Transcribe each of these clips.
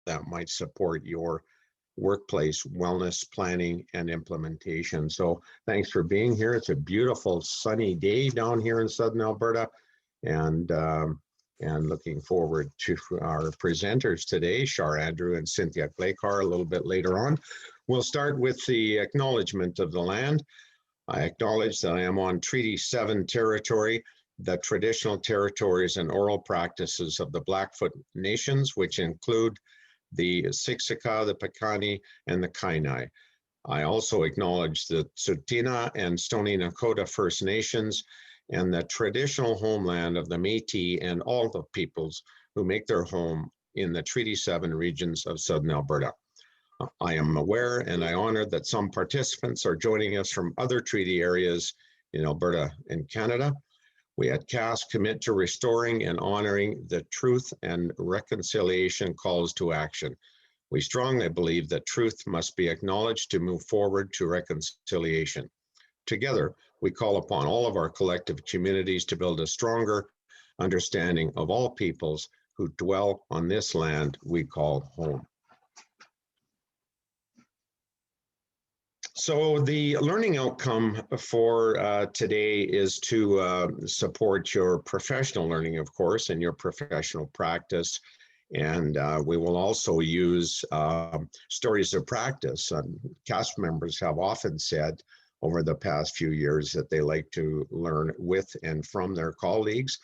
that might support your workplace wellness planning and implementation. So thanks for being here. It's a beautiful sunny day down here in Southern Alberta, and looking forward to our presenters today, Shar Andrew and Cynthia Claykar, a little bit later on. We'll start with the acknowledgement of the land. I acknowledge that I am on Treaty 7 territory, the traditional territories and oral practices of the Blackfoot Nations, which include the Siksika, the Piikani, and the Kainai. I also acknowledge the Tsuut'ina and Stoney Nakoda First Nations and the traditional homeland of the Métis and all the peoples who make their home in the Treaty 7 regions of Southern Alberta. I am aware and I honor that some participants are joining us from other treaty areas in Alberta and Canada. We at CAS commit to restoring and honoring the truth and reconciliation calls to action. We strongly believe that truth must be acknowledged to move forward to reconciliation. Together, we call upon all of our collective communities to build a stronger understanding of all peoples who dwell on this land we call home. So the learning outcome for today is to support your professional learning, of course, and your professional practice. And we will also use stories of practice. CAST members have often said over the past few years that they like to learn with and from their colleagues.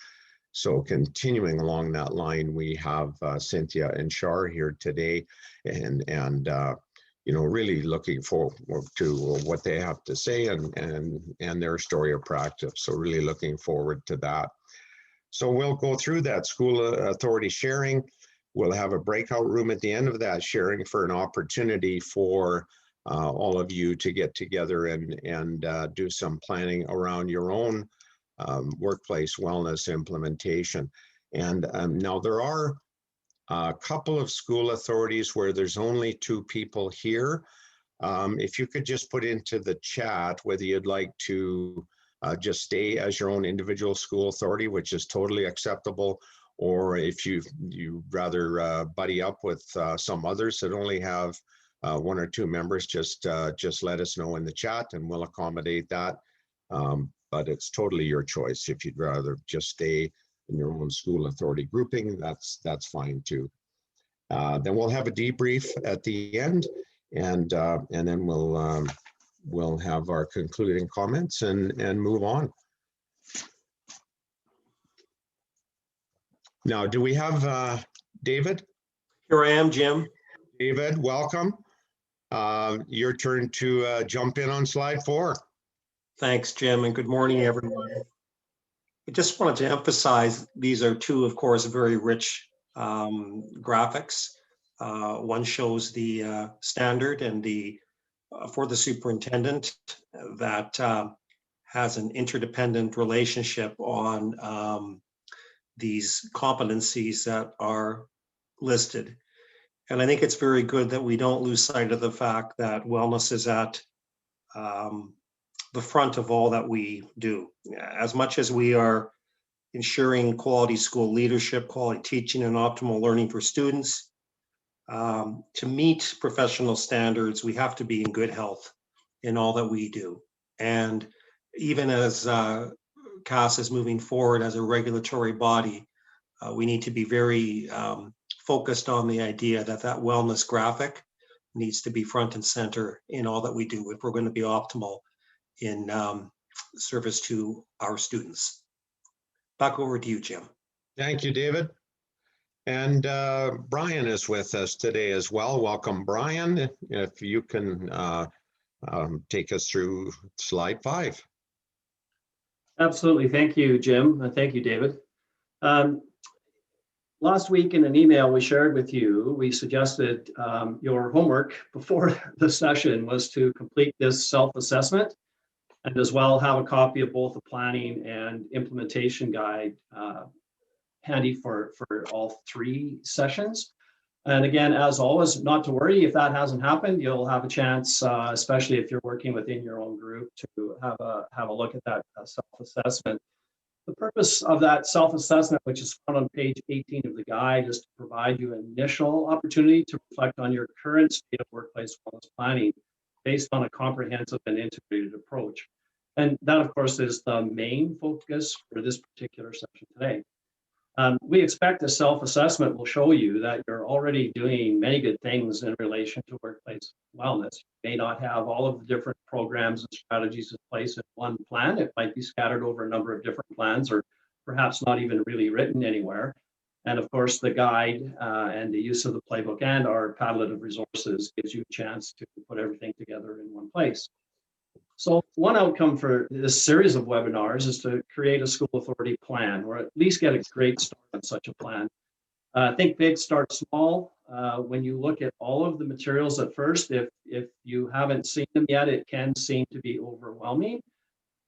So continuing along that line, we have Cynthia and Shar here today, and you know, really looking forward to what they have to say and their story of practice. So really looking forward to that. So we'll go through that school authority sharing. We'll have a breakout room at the end of that sharing for an opportunity for all of you to get together and do some planning around your own workplace wellness implementation. And now there are a couple of school authorities where there's only 2 people here. If you could just put into the chat whether you'd like to just stay as your own individual school authority, which is totally acceptable, or if you'd rather buddy up with some others that only have 1 or 2 members, just let us know in the chat and we'll accommodate that. But it's totally your choice. If you'd rather just stay in your own school authority grouping, that's fine too. Then we'll have a debrief at the end, and then we'll have our concluding comments and move on. Now, do we have David? Here I am, Jim. David, welcome. Your turn to jump in on slide 4. Thanks, Jim, and good morning, everyone. I just wanted to emphasize these are 2, of course, very rich graphics. One shows the standard and the for the superintendent that has an interdependent relationship on these competencies that are listed. And I think it's very good that we don't lose sight of the fact that wellness is at the front of all that we do. As much as we are ensuring quality school leadership, quality teaching, and optimal learning for students, to meet professional standards, we have to be in good health in all that we do. And even as CAS is moving forward as a regulatory body, we need to be very focused on the idea that that wellness graphic needs to be front and center in all that we do if we're going to be optimal in service to our students. Back over to you, Jim. Thank you, David. And Brian is with us today as well. Welcome, Brian. If you can take us through slide 5. Absolutely. Thank you, Jim. Thank you, David. Last week in an email we shared with you, we suggested your homework before the session was to complete this self-assessment and as well have a copy of both the planning and implementation guide handy for all 3 sessions. And again, as always, not to worry if that hasn't happened, you'll have a chance, especially if you're working within your own group, to have a look at that self-assessment. The purpose of that self-assessment, which is found on page 18 of the guide, is to provide you an initial opportunity to reflect on your current state of workplace wellness planning based on a comprehensive and integrated approach. And that, of course, is the main focus for this particular session today. We expect the self-assessment will show you that you're already doing many good things in relation to workplace wellness. You may not have all of the different programs and strategies in place in one plan. It might be scattered over a number of different plans, or perhaps not even really written anywhere. And of course, the guide and the use of the playbook and our Padlet of resources gives you a chance to put everything together in one place. So one outcome for this series of webinars is to create a school authority plan, or at least get a great start on such a plan. Think big, start small. When you look at all of the materials at first, if you haven't seen them yet, it can seem to be overwhelming.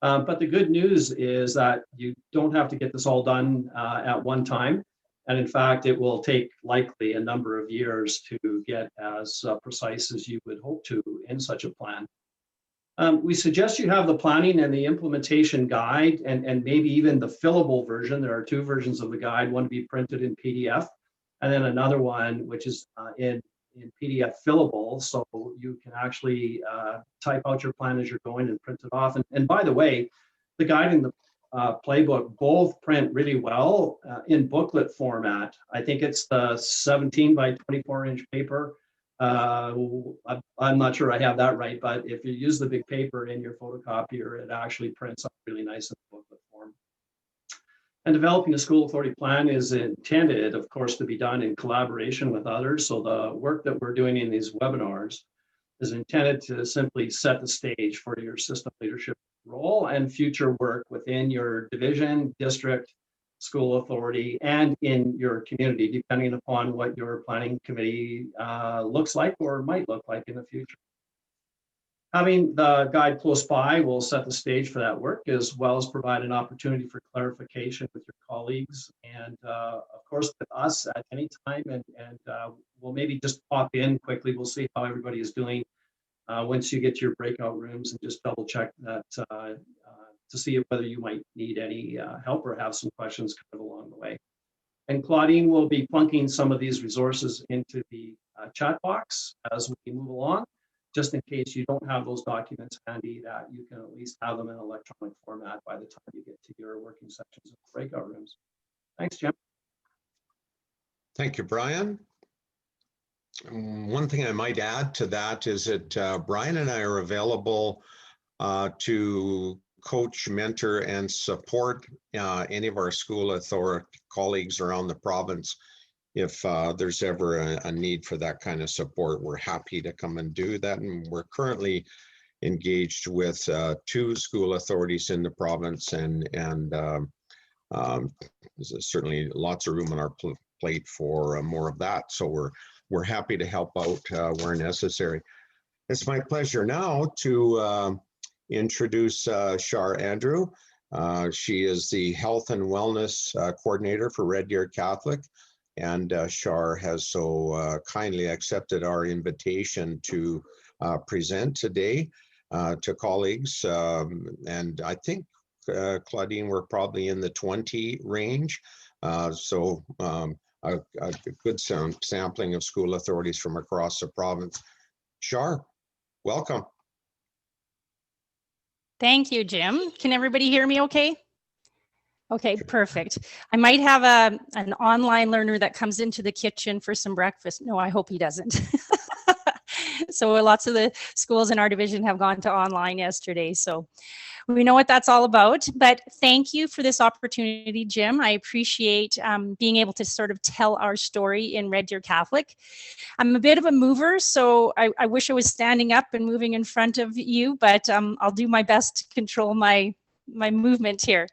But the good news is that you don't have to get this all done at one time. And in fact, it will take likely a number of years to get as precise as you would hope to in such a plan. We suggest you have the planning and the implementation guide, and maybe even the fillable version. There are two versions of the guide, one to be printed in PDF, and then another one which is in PDF fillable, so you can actually type out your plan as you're going and print it off. And by the way, the guide and the playbook both print really well in booklet format. I think it's the 17 by 24 inch paper. I'm not sure I have that right, but if you use the big paper in your photocopier, it actually prints up really nice in booklet form. And developing a school authority plan is intended, of course, to be done in collaboration with others. So the work that we're doing in these webinars is intended to simply set the stage for your system leadership role and future work within your division, district, school authority, and in your community, depending upon what your planning committee looks like or might look like in the future. Having the guide close by will set the stage for that work, as well as provide an opportunity for clarification with your colleagues and of course with us at any time, and we'll maybe just pop in quickly. We'll see how everybody is doing once you get to your breakout rooms, and just double check that to see whether you might need any help or have some questions kind of along the way. And Claudine will be plunking some of these resources into the chat box as we move along, just in case you don't have those documents handy, that you can at least have them in electronic format by the time you get to your working sections of breakout rooms. Thanks, Jim. Thank you, Brian. One thing I might add to that is that Brian and I are available to coach, mentor, and support any of our school authority colleagues around the province. If there's ever a need for that kind of support, we're happy to come and do that. And we're currently engaged with 2 school authorities in the province, and there's certainly lots of room on our plate for more of that. So we're happy to help out where necessary. It's my pleasure now to introduce Shar Andrew. She is the Health and Wellness Coordinator for Red Deer Catholic, and Shar has so kindly accepted our invitation to present today to colleagues. And I think, Claudine, we're probably in the 20 range. So a good sampling of school authorities from across the province. Shar, welcome. Thank you, Jim. Can everybody hear me okay? Okay, perfect. I might have an online learner that comes into the kitchen for some breakfast. No, I hope he doesn't. So lots of the schools in our division have gone to online yesterday. So we know what that's all about. But thank you for this opportunity, Jim. I appreciate being able to sort of tell our story in Red Deer Catholic. I'm a bit of a mover, so I wish I was standing up and moving in front of you, but I'll do my best to control my movement here.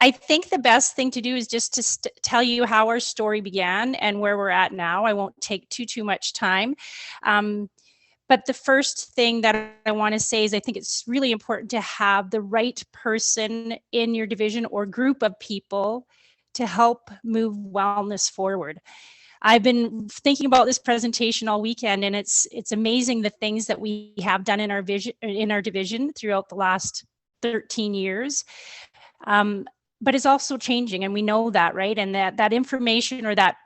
I think the best thing to do is just to tell you how our story began and where we're at now. I won't take too much time. But the first thing that I want to say is I think it's really important to have the right person in your division or group of people to help move wellness forward. I've been thinking about this presentation all weekend, and it's amazing the things that we have done in our division throughout the last 13 years. But it's also changing, and we know that, right? And that information or that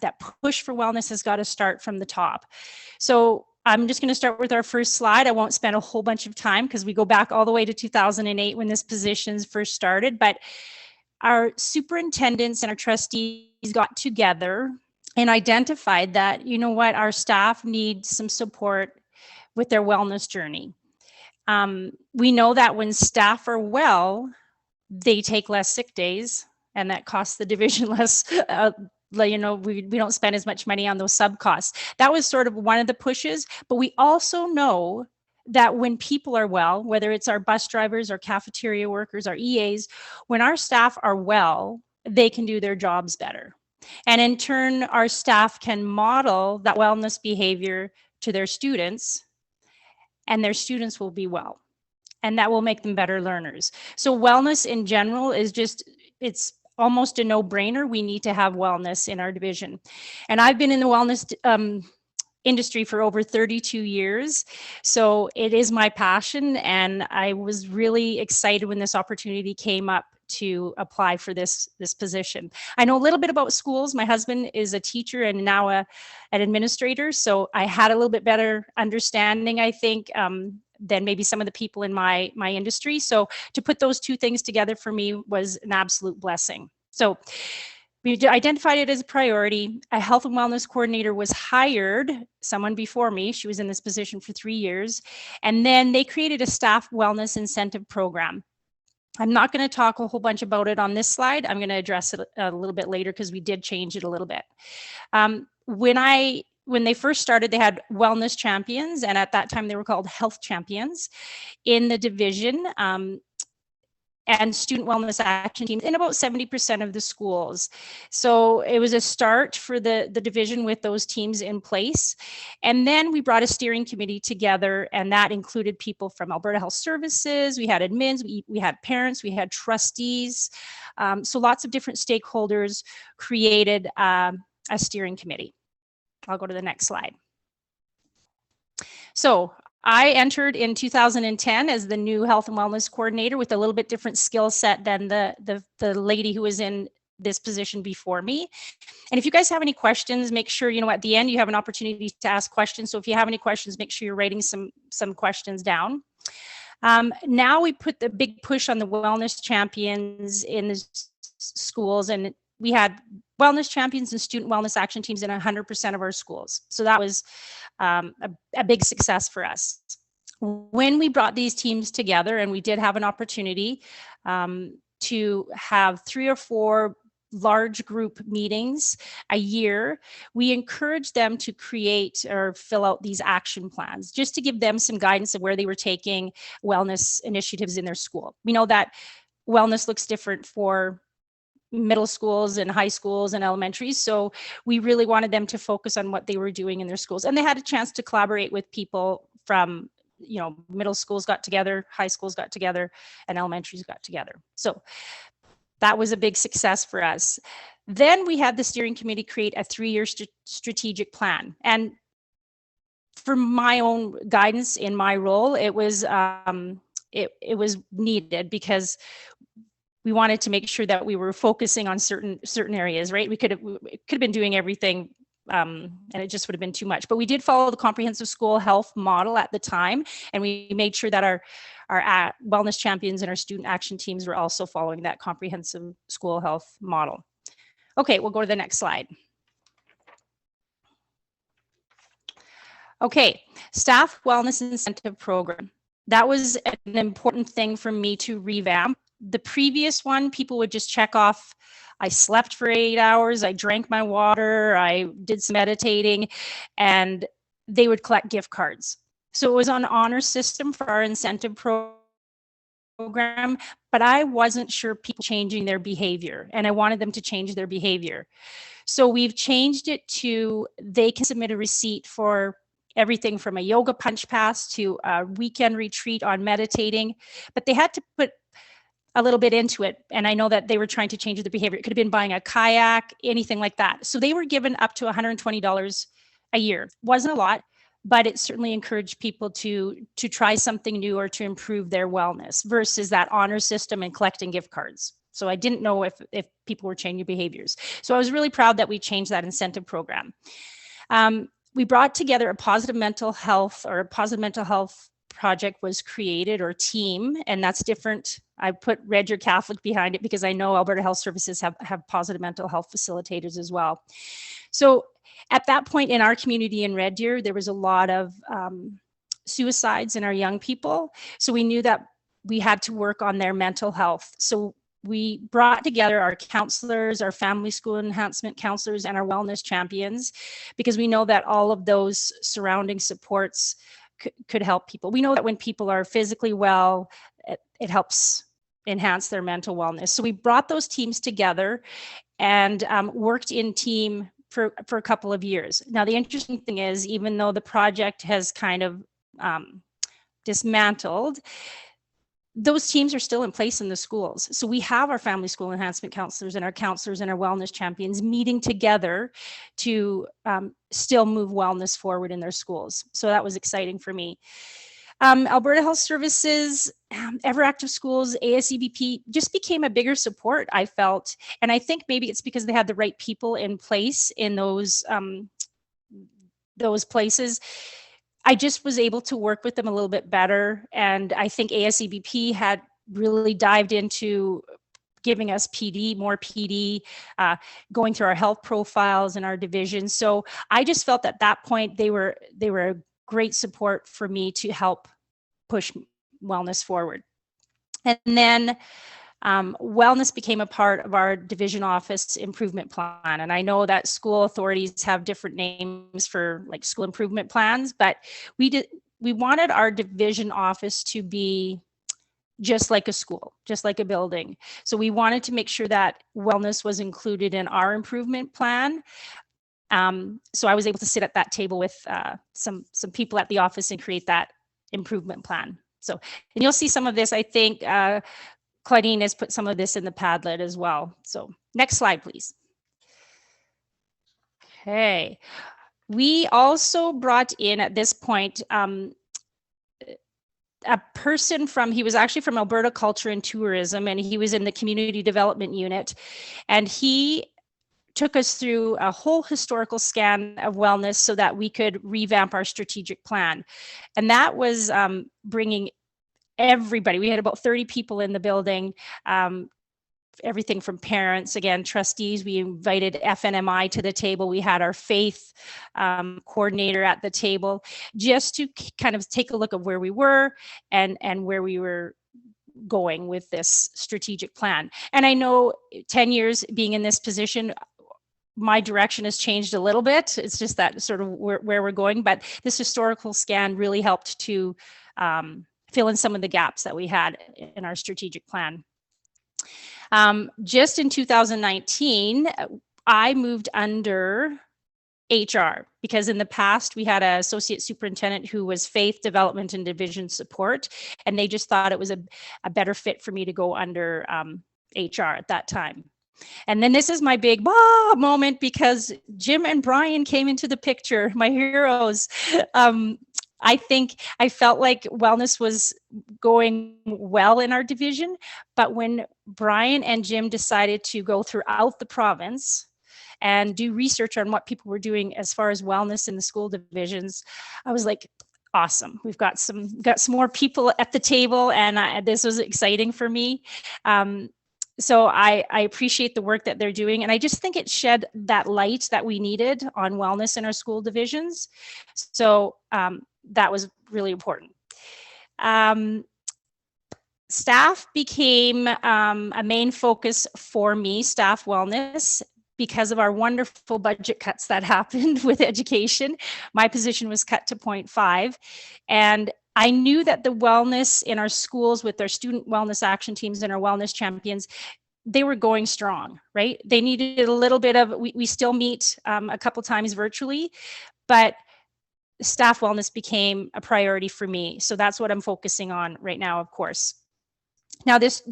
push for wellness has got to start from the top. So I'm just going to start with our first slide. I won't spend a whole bunch of time because we go back all the way to 2008 when this position first started. But our superintendents and our trustees got together and identified that, you know what, our staff need some support with their wellness journey. We know that when staff are well, they take less sick days, and that costs the division less. We don't spend as much money on those sub costs. That was sort of one of the pushes, but we also know that when people are well, whether it's our bus drivers, our cafeteria workers, our EAs, when our staff are well, they can do their jobs better. And in turn, our staff can model that wellness behavior to their students, and their students will be well. And that will make them better learners. So wellness in general is it's almost a no-brainer. We need to have wellness in our division. And I've been in the wellness industry for over 32 years. So it is my passion. And I was really excited when this opportunity came up to apply for this position. I know a little bit about schools. My husband is a teacher and now an administrator. So I had a little bit better understanding, I think, than maybe some of the people in my industry. So to put those two things together for me was an absolute blessing. So we identified it as a priority. A health and wellness coordinator was hired, someone before me. She was in this position for 3 years. And then they created a staff wellness incentive program. I'm not going to talk a whole bunch about it on this slide. I'm going to address it a little bit later because we did change it a little bit. When they first started, they had wellness champions, and at that time they were called health champions in the division, and student wellness action teams in about 70% of the schools. So it was a start for the division with those teams in place. And then we brought a steering committee together, and that included people from Alberta Health Services. We had admins, we had parents, we had trustees. So lots of different stakeholders created a steering committee. I'll go to the next slide. So I entered in 2010 as the new health and wellness coordinator with a little bit different skill set than the lady who was in this position before me. And if you guys have any questions, make sure, at the end you have an opportunity to ask questions. So if you have any questions, make sure you're writing some questions down. Now we put the big push on the wellness champions in the schools, and we had wellness champions and student wellness action teams in 100% of our schools. So that was a big success for us. When we brought these teams together, and we did have an opportunity to have 3 or 4 large group meetings a year, we encouraged them to create or fill out these action plans just to give them some guidance of where they were taking wellness initiatives in their school. We know that wellness looks different for middle schools and high schools and elementaries. So we really wanted them to focus on what they were doing in their schools. And they had a chance to collaborate with people from, middle schools got together, high schools got together, and elementaries got together. So that was a big success for us. Then we had the steering committee create a 3-year strategic plan. And for my own guidance in my role, it was needed because we wanted to make sure that we were focusing on certain areas, right? We could have been doing everything, and it just would have been too much. But we did follow the comprehensive school health model at the time, and we made sure that our wellness champions and our student action teams were also following that comprehensive school health model. Okay, we'll go to the next slide. Okay, staff wellness incentive program. That was an important thing for me to revamp. The previous one, people would just check off, I slept for 8 hours, I drank my water, I did some meditating, and they would collect gift cards. So it was an honor system for our incentive program, but I wasn't sure people changing their behavior, and I wanted them to change their behavior. So we've changed it to they can submit a receipt for everything from a yoga punch pass to a weekend retreat on meditating, but they had to put a little bit into it. And I know that they were trying to change their behavior. It could have been buying a kayak, anything like that. So they were given up to $120 a year. Wasn't a lot, but it certainly encouraged people to try something new or to improve their wellness versus that honor system and collecting gift cards. So I didn't know if people were changing behaviors. So I was really proud that we changed that incentive program. We brought together a positive mental health project was created, or team, and that's different. I put Red Deer Catholic behind it because I know Alberta Health Services have positive mental health facilitators as well. So at that point in our community in Red Deer, there was a lot of suicides in our young people. So we knew that we had to work on their mental health. So we brought together our counselors, our family school enhancement counselors, and our wellness champions, because we know that all of those surrounding supports could help people. We know that when people are physically well, it helps enhance their mental wellness. So we brought those teams together and worked in team for a couple of years. Now, the interesting thing is, even though the project has kind of dismantled, those teams are still in place in the schools. So we have our family school enhancement counselors and our wellness champions meeting together to still move wellness forward in their schools. So that was exciting for me. Alberta Health Services, Ever Active Schools, ASEBP just became a bigger support, I felt. And I think maybe it's because they had the right people in place in those places. I just was able to work with them a little bit better. And I think ASEBP had really dived into giving us more PD, going through our health profiles and our divisions. So I just felt at that point they were a great support for me to help push wellness forward. And then wellness became a part of our division office improvement plan. And I know that school authorities have different names for like school improvement plans, but we wanted our division office to be just like a school, just like a building. So we wanted to make sure that wellness was included in our improvement plan. So I was able to sit at that table with some people at the office and create that improvement plan. So, and you'll see some of this, I think, Claudine has put some of this in the Padlet as well. So next slide, please. Okay. We also brought in at this point a person he was actually from Alberta Culture and Tourism, and he was in the Community Development Unit. And he took us through a whole historical scan of wellness so that we could revamp our strategic plan. And that was bringing everybody. We had about 30 people in the building, everything from parents, again, trustees. We invited FNMI to the table. We had our faith coordinator at the table, just to kind of take a look at where we were and where we were going with this strategic plan. And I know 10 years being in this position, my direction has changed a little bit. It's just that sort of where we're going, but this historical scan really helped to fill in some of the gaps that we had in our strategic plan. Just in 2019, I moved under HR, because in the past we had an associate superintendent who was faith development and division support, and they just thought it was a better fit for me to go under HR at that time. And then this is my big moment, because Jim and Brian came into the picture, my heroes. I think I felt like wellness was going well in our division, but when Brian and Jim decided to go throughout the province and do research on what people were doing as far as wellness in the school divisions, I was like, awesome. We've got some more people at the table, and this was exciting for me. So I appreciate the work that they're doing. And I just think it shed that light that we needed on wellness in our school divisions. So that was really important. Staff became a main focus for me, staff wellness, because of our wonderful budget cuts that happened with education. My position was cut to 0.5. And I knew that the wellness in our schools with our student wellness action teams and our wellness champions, they were going strong, right? They needed a little bit of, we still meet a couple times virtually, but staff wellness became a priority for me. So that's what I'm focusing on right now, of course. Now, this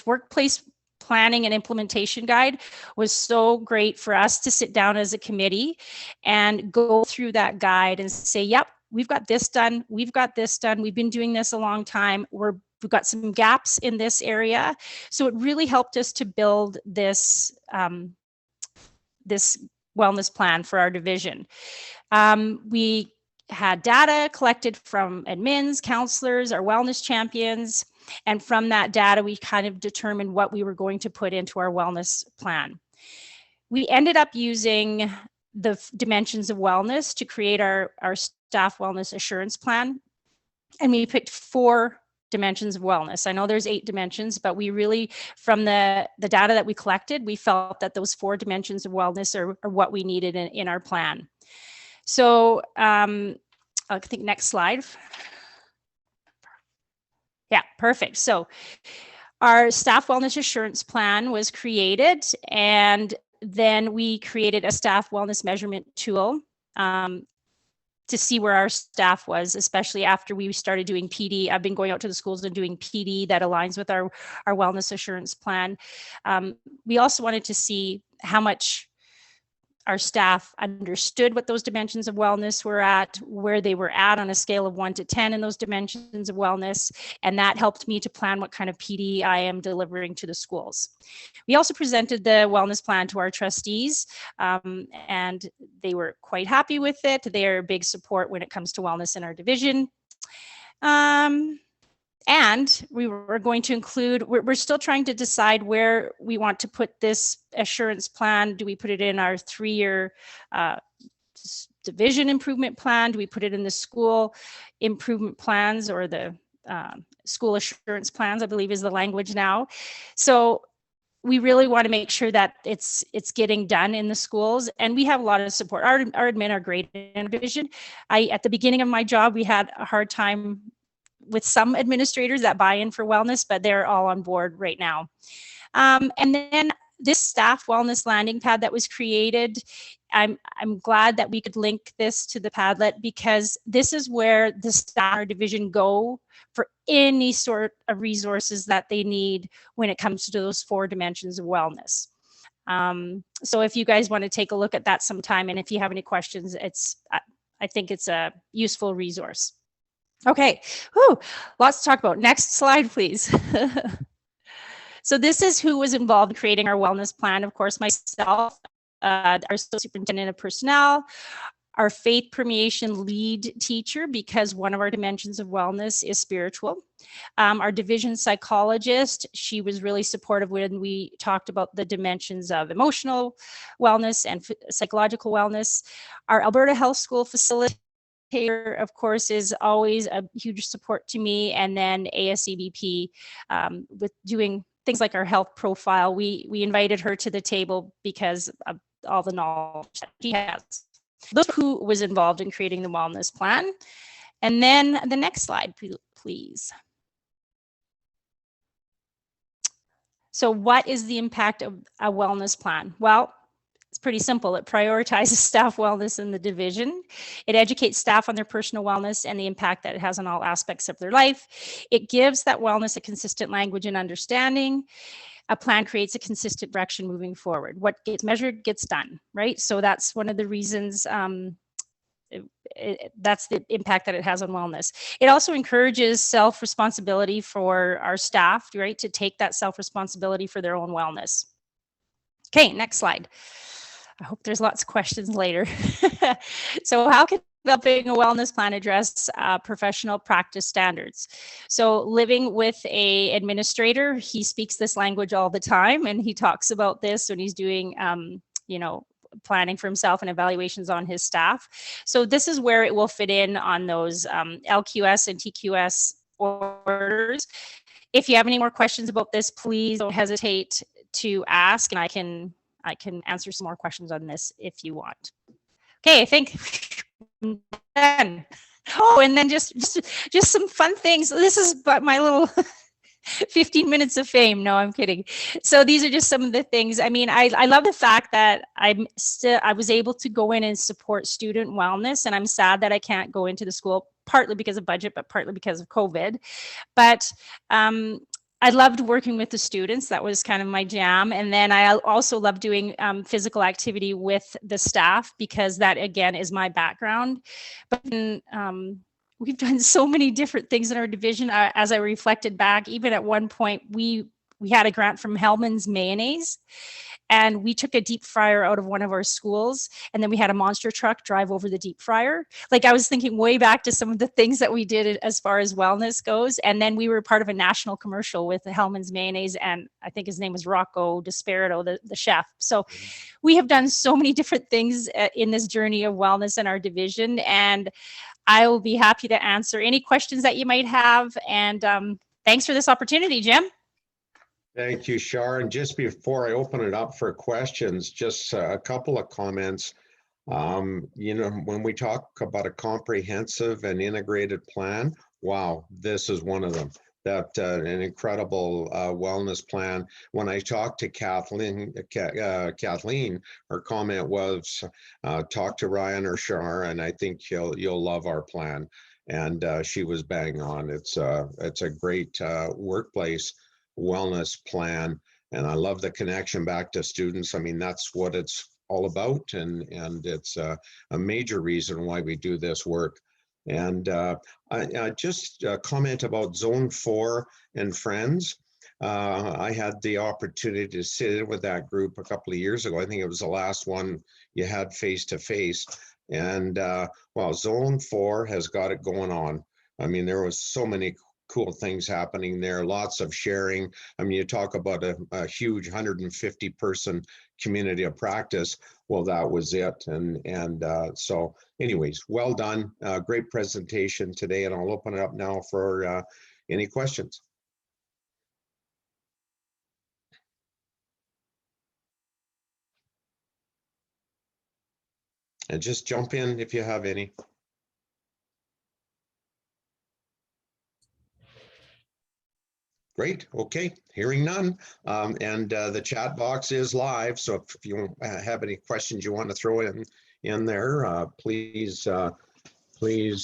workplace planning and implementation guide was so great for us to sit down as a committee and go through that guide and say, yep, we've got this done. We've got this done. We've been doing this a long time. We're we've got some gaps in this area. So it really helped us to build this, this wellness plan for our division. We had data collected from admins, counselors, our wellness champions, and from that data, we kind of determined what we were going to put into our wellness plan. We ended up using the dimensions of wellness to create our staff wellness assurance plan. And we picked 4 dimensions of wellness. I know there's 8 dimensions, but we really, from the data that we collected, we felt that those 4 dimensions of wellness are what we needed in our plan. So I think next slide. Yeah, perfect. So our staff wellness assurance plan was created, and then we created a staff wellness measurement tool to see where our staff was, especially after we started doing PD. I've been going out to the schools and doing PD that aligns with our wellness assurance plan. We also wanted to see how much our staff understood what those dimensions of wellness were at, where they were at on a scale of 1 to 10 in those dimensions of wellness. And that helped me to plan what kind of PD I am delivering to the schools. We also presented the wellness plan to our trustees, and they were quite happy with it. They are a big support when it comes to wellness in our division. And we were going to include, we're still trying to decide where we want to put this assurance plan. Do we put it in our 3-year division improvement plan? Do we put it in the school improvement plans, or the school assurance plans, I believe is the language now. So we really want to make sure that it's getting done in the schools, and we have a lot of support. Our admin are great in our division. At the beginning of my job, we had a hard time with some administrators that buy in for wellness, but they're all on board right now. And then this staff wellness landing pad that was created, I'm glad that we could link this to the Padlet, because this is where the staff or division go for any sort of resources that they need when it comes to those 4 dimensions of wellness. So if you guys want to take a look at that sometime, and if you have any questions, I think it's a useful resource. Okay, whew, lots to talk about. Next slide, please. So this is who was involved in creating our wellness plan. Of course, myself, our superintendent of personnel, our faith permeation lead teacher, because one of our dimensions of wellness is spiritual. Our division psychologist, she was really supportive when we talked about the dimensions of emotional wellness and psychological wellness. Our Alberta Health School facilitator, of course, is always a huge support to me. And then ASCBP, with doing things like our health profile, we invited her to the table because of all the knowledge that she has. Those who was involved in creating the wellness plan. And then the next slide, please. So what is the impact of a wellness plan? Well, it's pretty simple. It prioritizes staff wellness in the division. It educates staff on their personal wellness and the impact that it has on all aspects of their life. It gives that wellness a consistent language and understanding. A plan creates a consistent direction moving forward. What gets measured gets done, right? So that's one of the reasons, that's the impact that it has on wellness. It also encourages self-responsibility for our staff, right? To take that self-responsibility for their own wellness. Okay, next slide. I hope there's lots of questions later. So how can developing a wellness plan address professional practice standards? So living with an administrator, he speaks this language all the time, and he talks about this when he's doing, planning for himself and evaluations on his staff. So this is where it will fit in on those LQS and TQS orders. If you have any more questions about this, please don't hesitate to ask, and I can answer some more questions on this if you want. Okay, I think I'm done. Oh, and then just some fun things. This is but my little 15 minutes of fame. No, I'm kidding. So these are just some of the things. I mean, I love the fact that I was able to go in and support student wellness, and I'm sad that I can't go into the school, partly because of budget, but partly because of COVID. But I loved working with the students. That was kind of my jam. And then I also love doing physical activity with the staff, because that, again, is my background. But we've done so many different things in our division. As I reflected back, even at one point, we had a grant from Hellman's Mayonnaise, and we took a deep fryer out of one of our schools, and then we had a monster truck drive over the deep fryer. Like, I was thinking way back to some of the things that we did as far as wellness goes. And then we were part of a national commercial with the Hellman's Mayonnaise, and I think his name was Rocco Desperado, the chef. So we have done so many different things in this journey of wellness in our division, and I will be happy to answer any questions that you might have. And thanks for this opportunity, Jim. Thank you, Sharon. Just before I open it up for questions, just a couple of comments. You know, when we talk about a comprehensive and integrated plan, wow, this is one of them. That an incredible wellness plan. When I talked to Kathleen, her comment was, talk to Ryan or Shar, and I think you'll love our plan. And she was bang on. It's a great workplace wellness plan, and I love the connection back to students. I mean, that's what it's all about, and it's a major reason why we do this work. And I just comment about Zone 4 and Friends. I had the opportunity to sit in with that group a couple of years ago. I think it was the last one you had face to face. And well, Zone 4 has got it going on. I mean, there was so many cool things happening there, lots of sharing. I mean, you talk about a huge 150-person community of practice. Well, that was it. And so anyways, well done. Great presentation today, and I'll open it up now for any questions. And just jump in if you have any. Great. Okay. Hearing none. And the chat box is live. So if you have any questions you want to throw in there, please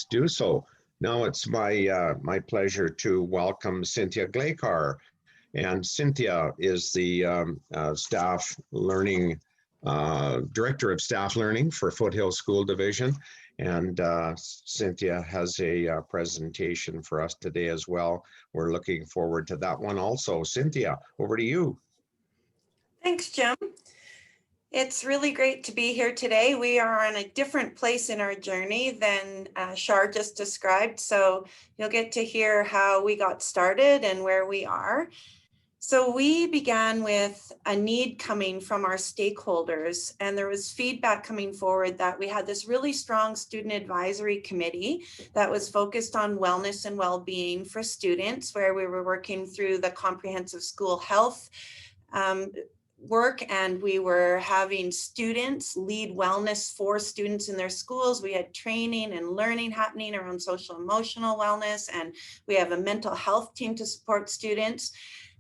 do so. Now it's my pleasure to welcome Cynthia Glakar. And Cynthia is the staff learning director of staff learning for Foothills School Division. And Cynthia has a presentation for us today as well. We're looking forward to that one also. Cynthia, over to you. Thanks, Jim. It's really great to be here today. We are in a different place in our journey than Shar just described. So you'll get to hear how we got started and where we are. So we began with a need coming from our stakeholders, and there was feedback coming forward that we had this really strong student advisory committee that was focused on wellness and well-being for students, where we were working through the comprehensive school health work, and we were having students lead wellness for students in their schools. We had training and learning happening around social emotional wellness, and we have a mental health team to support students.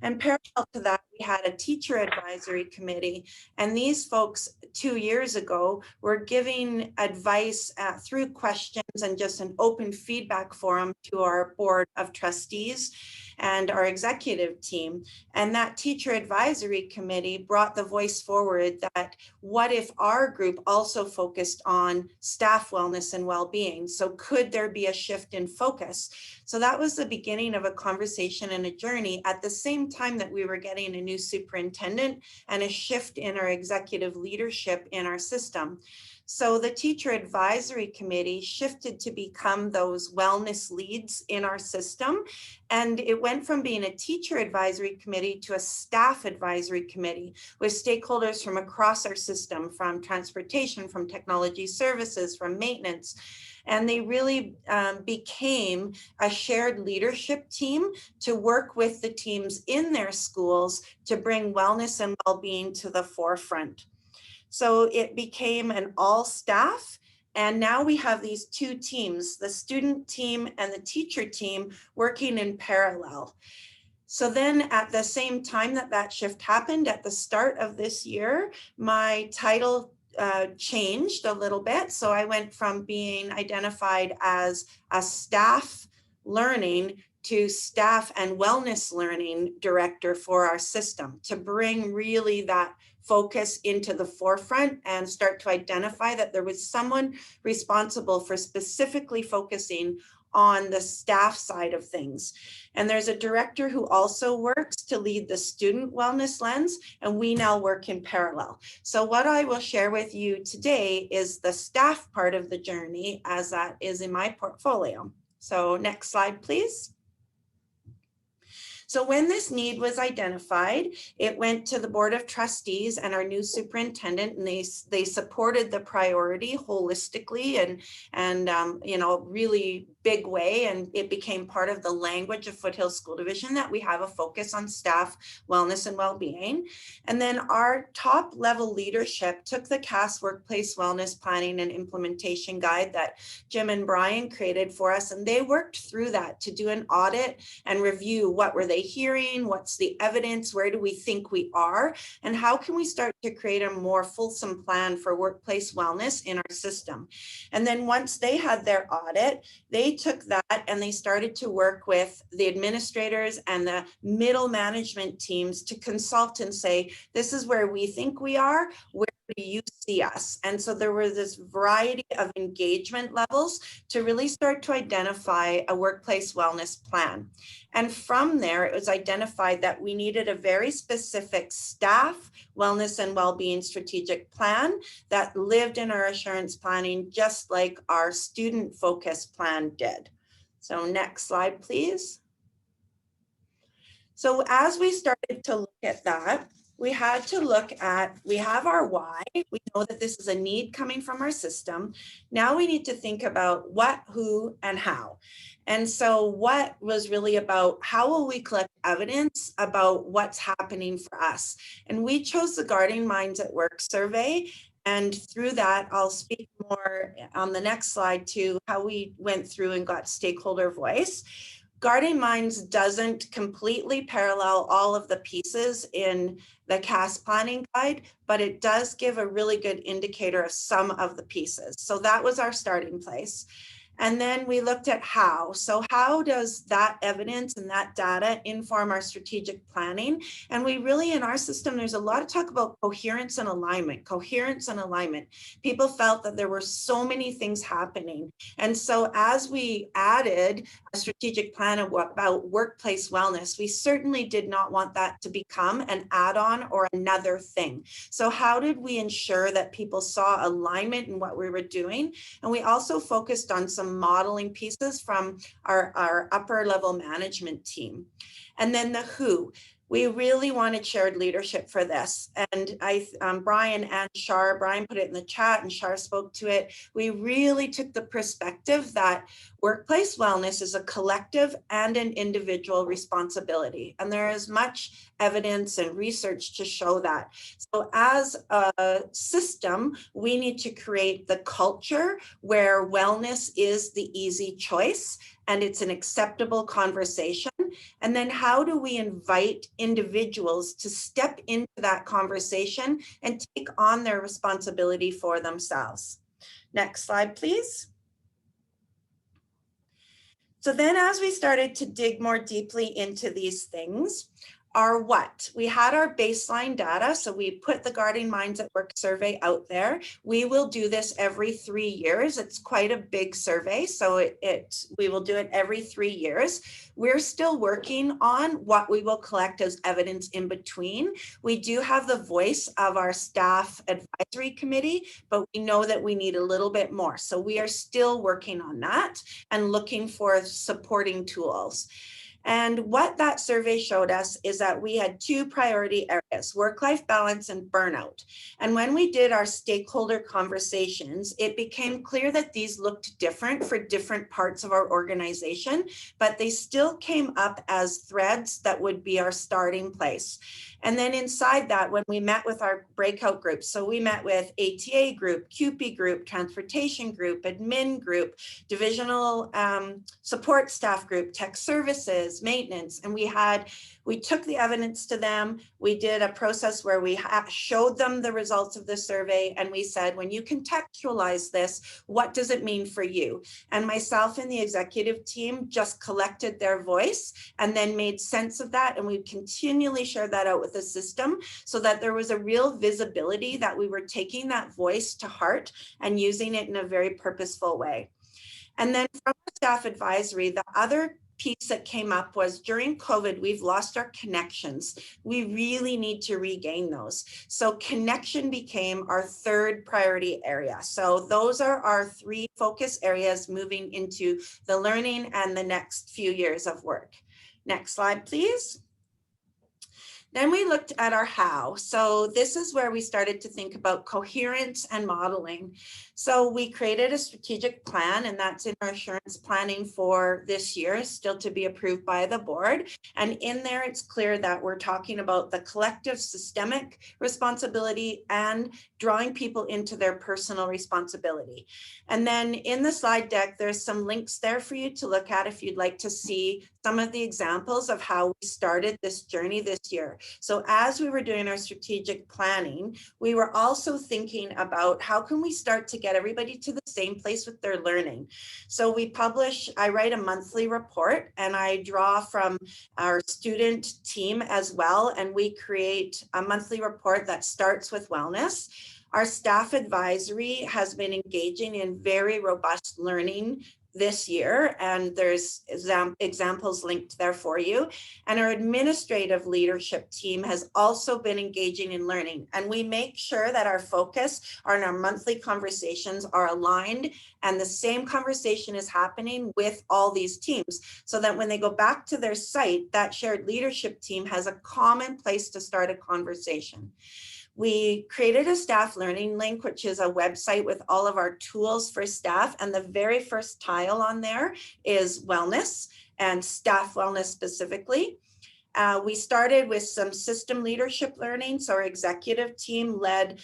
And parallel to that, we had a teacher advisory committee. And these folks 2 years ago were giving advice through questions and just an open feedback forum to our board of trustees and our executive team. And that teacher advisory committee brought the voice forward that what if our group also focused on staff wellness and well-being? So could there be a shift in focus? So that was the beginning of a conversation and a journey at the same time that we were getting a new superintendent and a shift in our executive leadership in our system. So the teacher advisory committee shifted to become those wellness leads in our system. And it went from being a teacher advisory committee to a staff advisory committee with stakeholders from across our system, from transportation, from technology services, from maintenance. And they really became a shared leadership team to work with the teams in their schools to bring wellness and well-being to the forefront. So it became an all staff. And now we have these two teams, the student team and the teacher team, working in parallel. So then at the same time that shift happened at the start of this year, my title changed a little bit. So I went from being identified as a staff learning to staff and wellness learning director for our system, to bring really that focus into the forefront and start to identify that there was someone responsible for specifically focusing on the staff side of things. And there's a director who also works to lead the student wellness lens, and we now work in parallel. So what I will share with you today is the staff part of the journey, as that is in my portfolio. So next slide, please. So when this need was identified, it went to the Board of Trustees and our new superintendent, and they supported the priority holistically and you know, really big way. And it became part of the language of Foothills School Division that we have a focus on staff wellness and well-being. And then our top level leadership took the CAS Workplace Wellness Planning and Implementation Guide that Jim and Brian created for us. And they worked through that to do an audit and review what were they hearing, what's the evidence, where do we think we are, and how can we start to create a more fulsome plan for workplace wellness in our system. And then once they had their audit, they took that and they started to work with the administrators and the middle management teams to consult and say, this is where we think we are, where do you see us? And so there was this variety of engagement levels to really start to identify a workplace wellness plan. And from there, it was identified that we needed a very specific staff wellness and well-being strategic plan that lived in our assurance planning, just like our student focus plan did. So next slide, please. So as we started to look at that, we had to look at, we have our why, we know that this is a need coming from our system. Now we need to think about what, who, and how. And so what was really about, how will we collect evidence about what's happening for us? And we chose the Guarding Minds at Work survey. And through that, I'll speak more on the next slide to how we went through and got stakeholder voice. Guarding Minds doesn't completely parallel all of the pieces in the CAS planning guide, but it does give a really good indicator of some of the pieces. So that was our starting place. And then we looked at how. So how does that evidence and that data inform our strategic planning? And we really, in our system, there's a lot of talk about coherence and alignment, People felt that there were so many things happening. And so as we added a strategic plan about workplace wellness, we certainly did not want that to become an add-on or another thing. So how did we ensure that people saw alignment in what we were doing? And we also focused on some modeling pieces from our upper level management team. And then the who. We really wanted shared leadership for this. And Brian and Shar, Brian put it in the chat and Shar spoke to it. We really took the perspective that workplace wellness is a collective and an individual responsibility. And there is much evidence and research to show that. So as a system, we need to create the culture where wellness is the easy choice and it's an acceptable conversation. And then how do we invite individuals to step into that conversation and take on their responsibility for themselves? Next slide, please. So then as we started to dig more deeply into these things, our what? We had our baseline data. So we put the Guarding Minds at Work survey out there. We will do this every 3 years. It's quite a big survey. So we will do it every 3 years. We're still working on what we will collect as evidence in between. We do have the voice of our staff advisory committee, but we know that we need a little bit more. So we are still working on that and looking for supporting tools. And what that survey showed us is that we had 2 priority areas, work-life balance and burnout. And when we did our stakeholder conversations, it became clear that these looked different for different parts of our organization, but they still came up as threads that would be our starting place. And then inside that, when we met with our breakout groups, so we met with ATA group, QP group, transportation group, admin group, divisional support staff group, tech services, maintenance, and we took the evidence to them. We did a process where we showed them the results of the survey, and we said, when you contextualize this, what does it mean for you? And myself and the executive team just collected their voice and then made sense of that, and we continually shared that out with the system so that there was a real visibility that we were taking that voice to heart and using it in a very purposeful way. And then from the staff advisory, the other piece that came up was during COVID, we've lost our connections. We really need to regain those. So connection became our third priority area. So those are our three focus areas moving into the learning and the next few years of work. Next slide, please. Then we looked at our how. So this is where we started to think about coherence and modeling. So we created a strategic plan, and that's in our assurance planning for this year, still to be approved by the board. And in there, it's clear that we're talking about the collective systemic responsibility and drawing people into their personal responsibility. And then in the slide deck, there's some links there for you to look at if you'd like to see some of the examples of how we started this journey this year. So as we were doing our strategic planning, we were also thinking about how can we start to get everybody to the same place with their learning. So I write a monthly report, and I draw from our student team as well. And we create a monthly report that starts with wellness. Our staff advisory has been engaging in very robust learning this year, and there's examples linked there for you. And our administrative leadership team has also been engaging in learning, and we make sure that our focus on our monthly conversations are aligned, and the same conversation is happening with all these teams, so that when they go back to their site, that shared leadership team has a common place to start a conversation. We created a staff learning link, which is a website with all of our tools for staff. And the very first tile on there is wellness and staff wellness specifically. We started with some system leadership learning. So our executive team led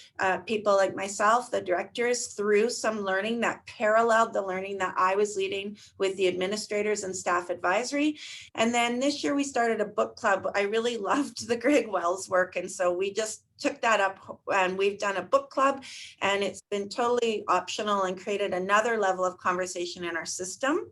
people like myself, the directors, through some learning that paralleled the learning that I was leading with the administrators and staff advisory. And then this year we started a book club. I really loved the Greg Wells work. And so we just took that up, and we've done a book club, and it's been totally optional and created another level of conversation in our system.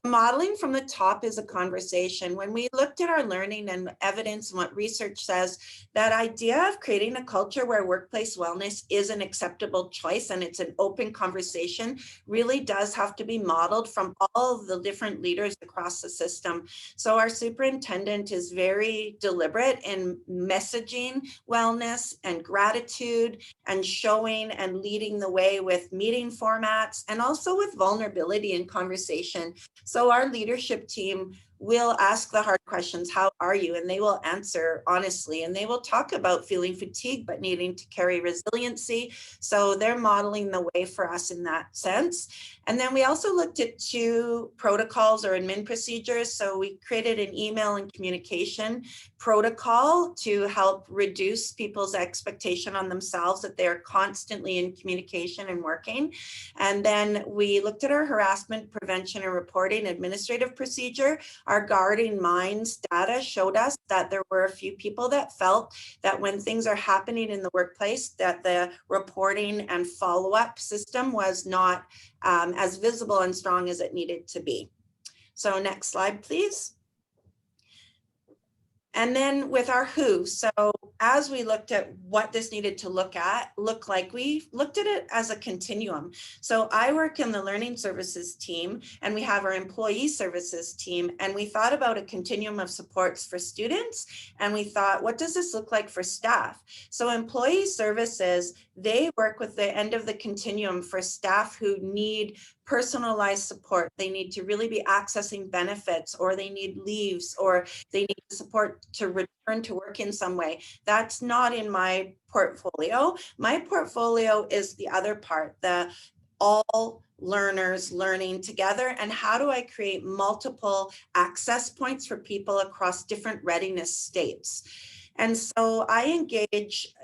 Modeling from the top is a conversation. When we looked at our learning and evidence and what research says, that idea of creating a culture where workplace wellness is an acceptable choice and it's an open conversation really does have to be modeled from all of the different leaders across the system. So our superintendent is very deliberate in messaging wellness and gratitude and showing and leading the way with meeting formats and also with vulnerability and conversation. So our leadership team will ask the hard questions, how are you? And they will answer honestly, and they will talk about feeling fatigued, but needing to carry resiliency. So they're modeling the way for us in that sense. And then we also looked at 2 protocols or admin procedures. So we created an email and communication protocol to help reduce people's expectation on themselves that they're constantly in communication and working. And then we looked at our harassment prevention and reporting administrative procedure. Our Guarding Minds data showed us that there were a few people that felt that when things are happening in the workplace, that the reporting and follow-up system was not as visible and strong as it needed to be. So next slide, please. And then with our who, so as we looked at what this needed to look like, we looked at it as a continuum. So I work in the learning services team, and we have our employee services team, and we thought about a continuum of supports for students, and we thought, what does this look like for staff? So employee services, they work with the end of the continuum for staff who need personalized support. They need to really be accessing benefits, or they need leaves, or they need support to return to work in some way. That's not in my portfolio. My portfolio is the other part, the all learners learning together, and how do I create multiple access points for people across different readiness states. And so I engage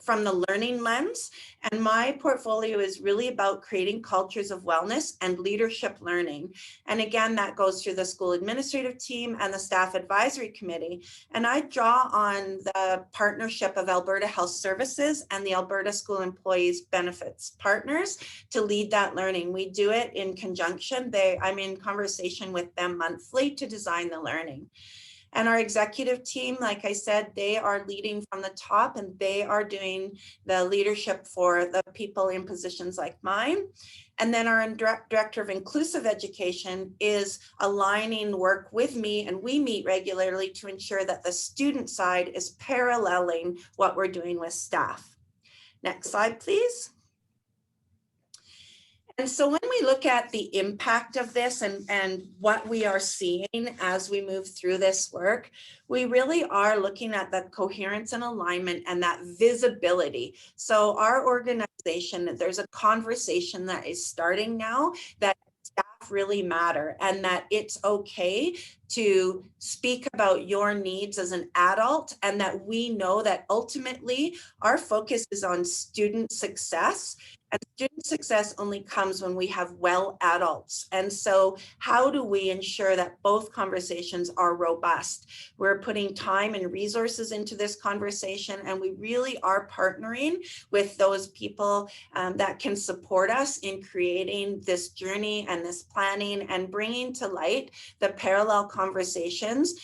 from the learning lens, and my portfolio is really about creating cultures of wellness and leadership learning. And again, that goes through the school administrative team and the staff advisory committee. And I draw on the partnership of Alberta Health Services and the Alberta School Employees Benefits Partners to lead that learning. We do it in conjunction. I'm in conversation with them monthly to design the learning. And our executive team, like I said, they are leading from the top, and they are doing the leadership for the people in positions like mine. And then our director of inclusive education is aligning work with me, and we meet regularly to ensure that the student side is paralleling what we're doing with staff. Next slide, please. And so when we look at the impact of this and what we are seeing as we move through this work, we really are looking at the coherence and alignment and that visibility. So our organization, there's a conversation that is starting now that staff really matter, and that it's okay to speak about your needs as an adult, and that we know that ultimately our focus is on student success. And student success only comes when we have well adults. And so how do we ensure that both conversations are robust? We're putting time and resources into this conversation, and we really are partnering with those people that can support us in creating this journey and this planning and bringing to light the parallel conversations.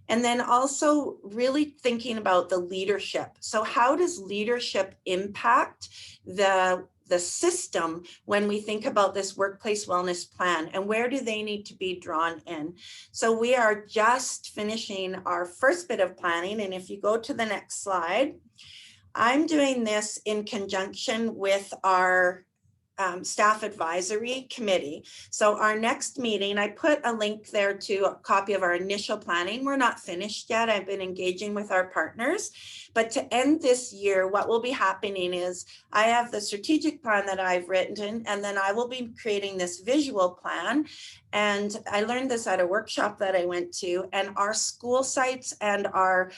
And then also really thinking about the leadership. So how does leadership impact the system when we think about this workplace wellness plan, and where do they need to be drawn in? So we are just finishing our first bit of planning. And if you go to the next slide, I'm doing this in conjunction with our staff advisory committee. So our next meeting, I put a link there to a copy of our initial planning. We're not finished yet. I've been engaging with our partners, but to end this year, what will be happening is I have the strategic plan that I've written, and then I will be creating this visual plan. And I learned this at a workshop that I went to, and our school sites and our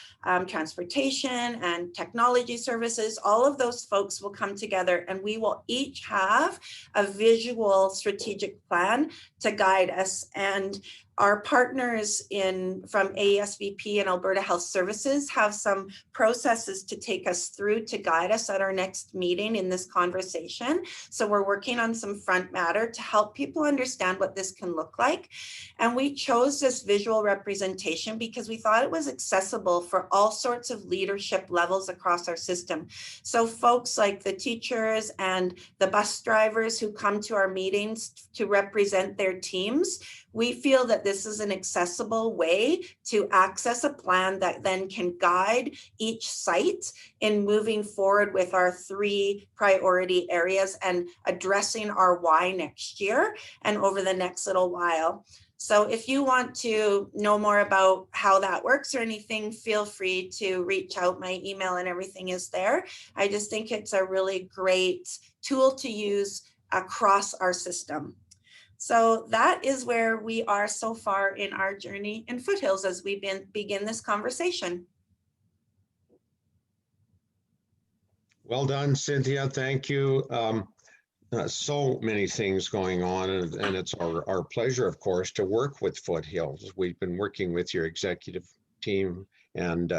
transportation and technology services, all of those folks will come together, and we will each have a visual strategic plan to guide us. And our partners from AESVP and Alberta Health Services have some processes to take us through to guide us at our next meeting in this conversation. So we're working on some front matter to help people understand what this can look like. And we chose this visual representation because we thought it was accessible for all sorts of leadership levels across our system. So folks like the teachers and the bus drivers who come to our meetings to represent their teams, we feel that this is an accessible way to access a plan that then can guide each site in moving forward with our 3 priority areas and addressing our why next year and over the next little while. So if you want to know more about how that works or anything, feel free to reach out. My email and everything is there. I just think it's a really great tool to use across our system. So that is where we are so far in our journey in Foothills as we begin this conversation. Well done, Cynthia. Thank you. So many things going on, and it's our pleasure, of course, to work with Foothills. We've been working with your executive team and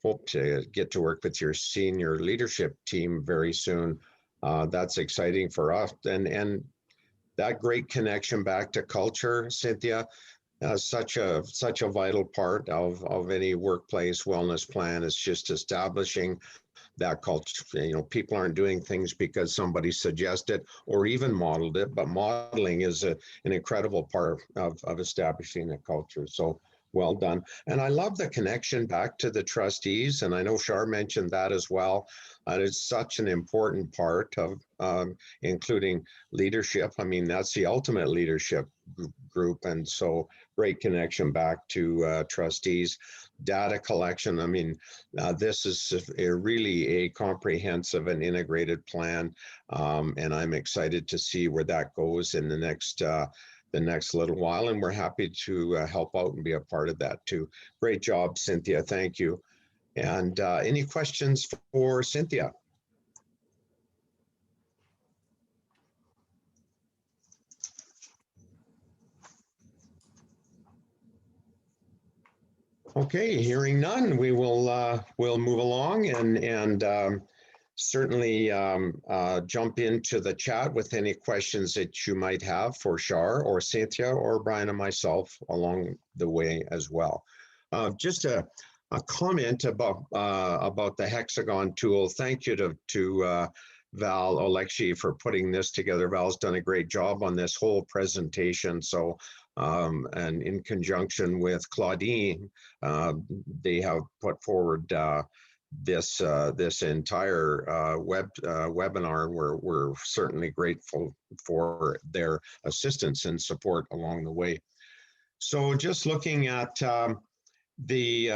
hope to get to work with your senior leadership team very soon. That's exciting for us. And that great connection back to culture, Cynthia, such a vital part of any workplace wellness plan is just establishing that culture. You know, people aren't doing things because somebody suggested or even modeled it, but modeling is an incredible part of establishing a culture. So well done. And I love the connection back to the trustees. And I know Shar mentioned that as well. It's such an important part of including leadership. I mean, that's the ultimate leadership group. And so great connection back to trustees. Data collection. I mean, this is really a comprehensive and integrated plan. And I'm excited to see where that goes in the next little while, and we're happy to help out and be a part of that too. Great job, Cynthia. Thank you. And any questions for Cynthia? Okay, hearing none, we'll move along and certainly jump into the chat with any questions that you might have for Shar or Cynthia or Brian and myself along the way as well. Just a comment about the hexagon tool. Thank you to Val Alexi for putting this together. Val's done a great job on this whole presentation. So, and in conjunction with Claudine, they have put forward this entire webinar. We're certainly grateful for their assistance and support along the way. So just looking at the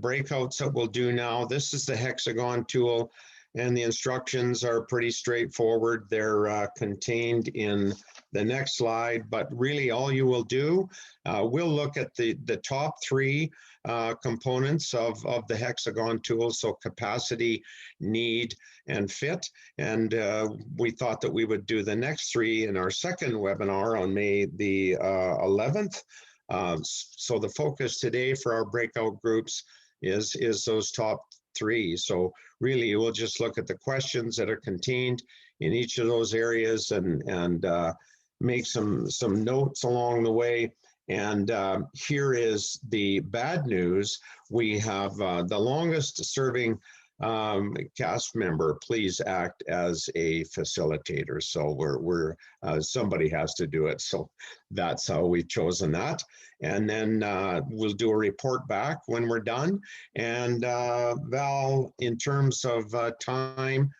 breakouts that we'll do now, this is the hexagon tool, and the instructions are pretty straightforward. They're contained in the next slide, but really all you will do, we'll look at the top three components of the hexagon tool, so capacity, need, and fit. And we thought that we would do the next three in our second webinar on May the 11th. So the focus today for our breakout groups is those top three. So really we'll just look at the questions that are contained in each of those areas and make some notes along the way. And here is the bad news. We have the longest serving cast member. Please act as a facilitator. So we're somebody has to do it. So that's how we've chosen that. And then we'll do a report back when we're done. And Val, in terms of time,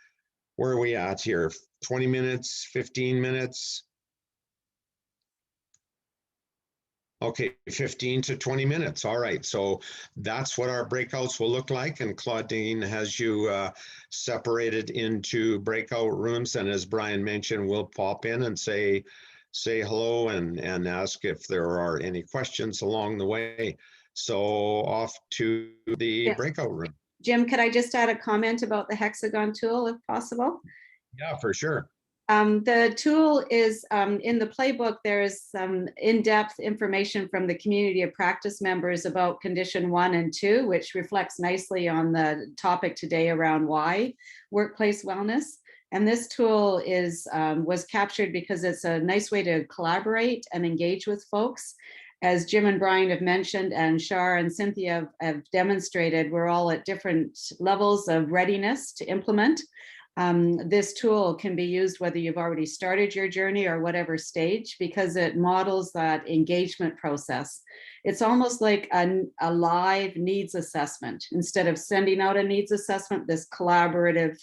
where are we at here? 20 minutes, 15 minutes? Okay, 15 to 20 minutes. All right, so that's what our breakouts will look like. And Claudine has you separated into breakout rooms. And as Brian mentioned, we'll pop in and say hello and ask if there are any questions along the way. So off to the breakout room. Jim, could I just add a comment about the hexagon tool if possible? Yeah, for sure. The tool is in the playbook. There is some in-depth information from the community of practice members about condition 1 and 2, which reflects nicely on the topic today around why workplace wellness. And this tool was captured because it's a nice way to collaborate and engage with folks. As Jim and Brian have mentioned, and Shar and Cynthia have demonstrated, we're all at different levels of readiness to implement. This tool can be used whether you've already started your journey or whatever stage, because it models that engagement process. It's almost like a live needs assessment. Instead of sending out a needs assessment, this collaborative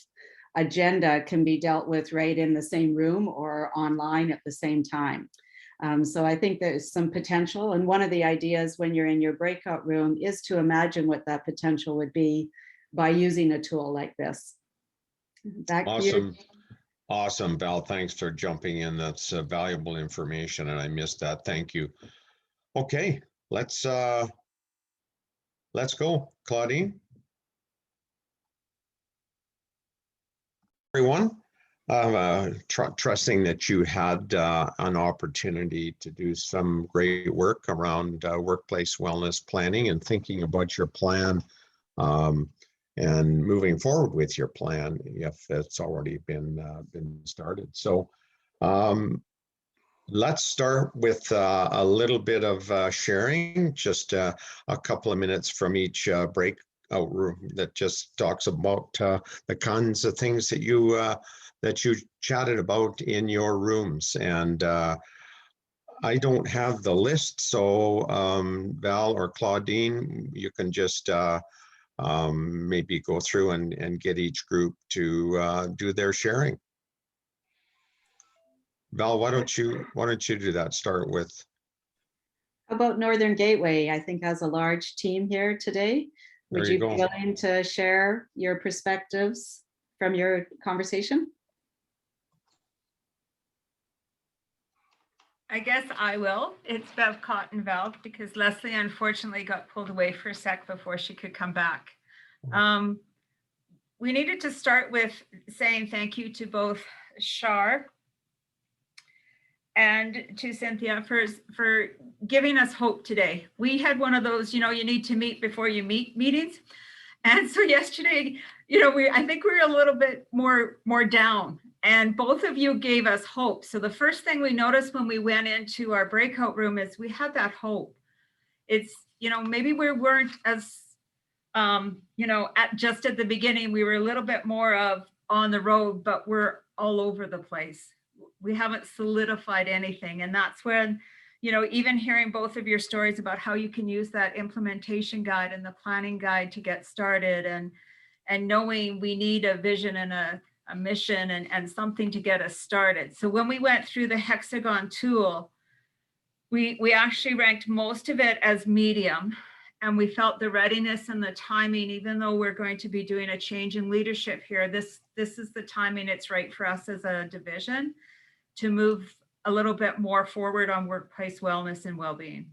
agenda can be dealt with right in the same room or online at the same time. So I think there's some potential. And one of the ideas when you're in your breakout room is to imagine what that potential would be by using a tool like this. Back Awesome. Awesome, Val. Thanks for jumping in. That's valuable information, and I missed that. Thank you. Okay, let's go, Claudine. Everyone, trusting that you had an opportunity to do some great work around workplace wellness planning and thinking about your plan. And moving forward with your plan if it's already been started. So let's start with a little bit of sharing, just a couple of minutes from each breakout room that just talks about the kinds of things that you chatted about in your rooms. And I don't have the list, so Val or Claudine, you can just maybe go through and get each group to do their sharing. Val, why don't you do that? Start with. How about Northern Gateway? I think has a large team here today. Would you be willing to share your perspectives from your conversation? I guess I will. It's Bev Cotton-Val, because Leslie unfortunately got pulled away for a sec before she could come back. We needed to start with saying thank you to both Shar and to Cynthia for giving us hope today. We had one of those, you need to meet before you meet meetings. And so yesterday, I think we were a little bit more down. And both of you gave us hope. So the first thing we noticed when we went into our breakout room is we had that hope. It's maybe we weren't as, just at the beginning, we were a little bit more of on the road, but we're all over the place. We haven't solidified anything. And that's when, even hearing both of your stories about how you can use that implementation guide and the planning guide to get started, and knowing we need a vision and a mission and something to get us started. So when we went through the hexagon tool, we actually ranked most of it as medium, and we felt the readiness and the timing, even though we're going to be doing a change in leadership here, this is the timing it's right for us as a division to move a little bit more forward on workplace wellness and well-being.